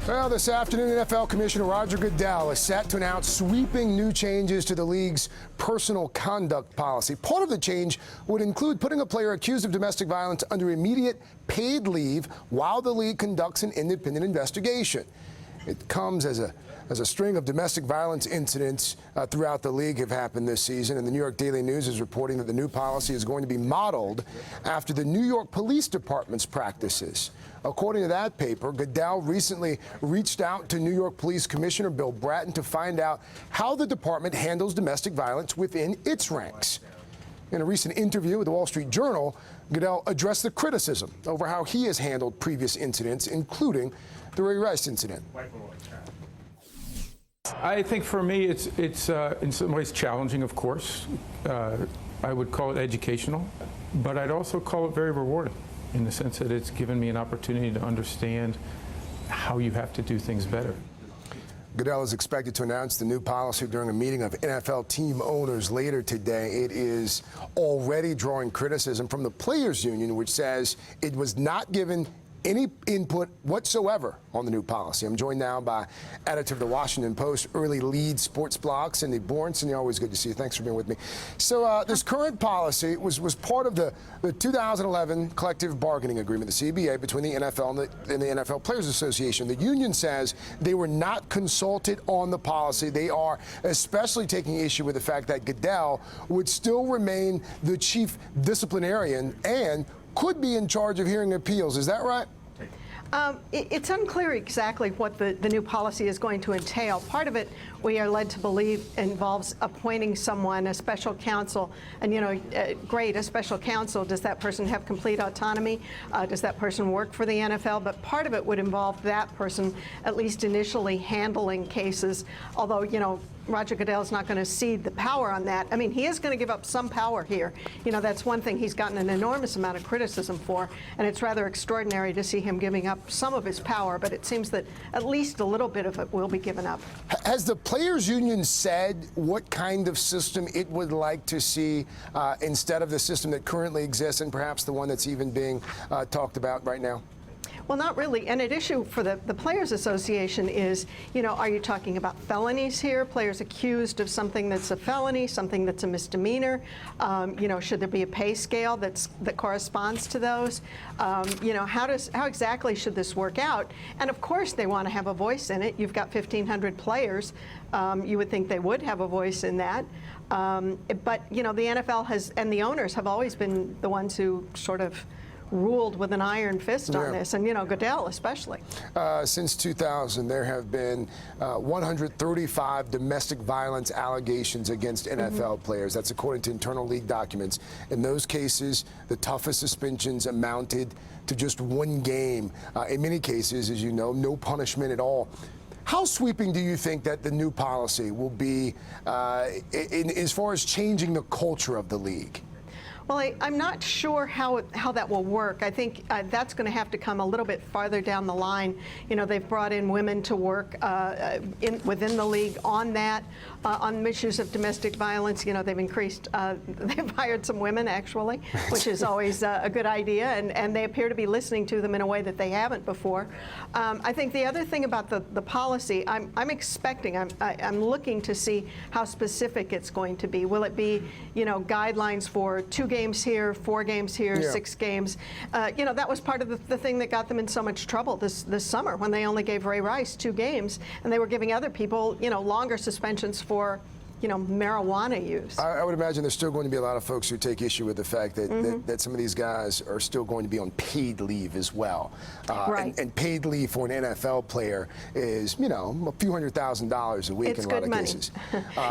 Well, this afternoon, NFL Commissioner Roger Goodell is set to announce sweeping new changes to the league's personal conduct policy. Part of the change would include putting a player accused of domestic violence under immediate paid leave while the league conducts an independent investigation. It comes as a string of domestic violence incidents throughout the league have happened this season, and the New York Daily News is reporting that the new policy is going to be modeled after the New York Police Department's practices. According to that paper, Goodell recently reached out to New York Police Commissioner Bill Bratton to find out how the department handles domestic violence within its ranks. In a recent interview with the Wall Street Journal, Goodell addressed the criticism over how he has handled previous incidents, including the Ray Rice incident. I think for me, it's in some ways challenging, of course. I would call it educational, but I'd also call it very rewarding in the sense that it's given me an opportunity to understand how you have to do things better. Goodell is expected to announce the new policy during a meeting of NFL team owners later today. It is already drawing criticism from the Players Union, which says it was not given any input whatsoever on the new policy. I'm joined now by editor of the Washington Post, early lead sports blog, Cindy Bourne. Cindy, always good to see you. Thanks for being with me. So this current policy was part of the 2011 collective bargaining agreement, the CBA, between the NFL and the NFL Players Association. The union says they were not consulted on the policy. They are especially taking issue with the fact that Goodell would still remain the chief disciplinarian and could be in charge of hearing appeals. Is that right? It's unclear exactly what the new policy is going to entail. Part of it, we are led to believe, involves appointing someone, a special counsel. And, you know, great, a special counsel. Does that person have complete autonomy? Does that person work for the NFL? But part of it would involve that person, at least initially, handling cases. Although, you know, Roger Goodell is not going to cede the power on that. I mean, he is going to give up some power here. You know, that's one thing he's gotten an enormous amount of criticism for, and it's rather extraordinary to see him giving up some of his power, but it seems that at least a little bit of it will be given up. Has the Players Union said what kind of system it would like to see instead of the system that currently exists and perhaps the one that's even being talked about right now? Well, not really. And an issue for the Players Association is, you know, are you talking about felonies here? Players accused of something that's a felony, something that's a misdemeanor? You know, should there be a pay scale that corresponds to those? You know, how exactly should this work out? And of course, they want to have a voice in it. You've got 1,500 players. You would think they would have a voice in that. But you know, the NFL has, and the owners have always been the ones who sort of ruled with an iron fist on this, and you know, Goodell especially. Since 2000, there have been 135 domestic violence allegations against NFL players. That's according to internal league documents. In those cases, the toughest suspensions amounted to just 1 game. In many cases, as you know, no punishment at all. How sweeping do you think that the new policy will be as far as changing the culture of the league? Well, I'm not sure how that will work. I think that's going to have to come a little bit farther down the line. You know, they've brought in women to work within the league on that, on issues of domestic violence. You know, they've increased, they've hired some women, actually, which is always a good idea, and they appear to be listening to them in a way that they haven't before. I think the other thing about the policy, I'm expecting, I'm looking to see how specific it's going to be. Will it be, you know, guidelines for 2 games here, 4 games here, 6 games? You know, that was part of the thing that got them in so much trouble this summer when they only gave Ray Rice 2 games, and they were giving other people, you know, longer suspensions for, you know, marijuana use. I would imagine there's still going to be a lot of folks who take issue with the fact that, that some of these guys are still going to be on paid leave as well. Right. And paid leave for an NFL player is, you know, a few $100,000 a week it's in a lot good of money. cases.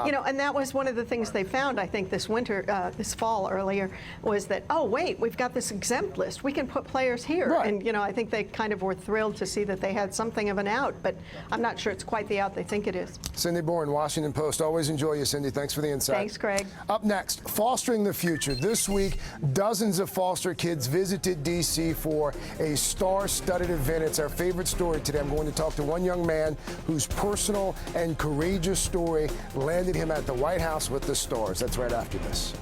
You know, and that was one of the things they found, I think, this winter, this fall earlier, was that, oh, wait, we've got this exempt list. We can put players here. Right. And, you know, I think they kind of were thrilled to see that they had something of an out, but I'm not sure it's quite the out they think it is. Cindy Bourne, Washington Post. Always enjoy you, Cindy. Thanks for the insight. Thanks, Craig. Up next, Fostering the Future. This week, dozens of foster kids visited D.C. for a star-studded event. It's our favorite story today. I'm going to talk to one young man whose personal and courageous story landed him at the White House with the stars. That's right after this.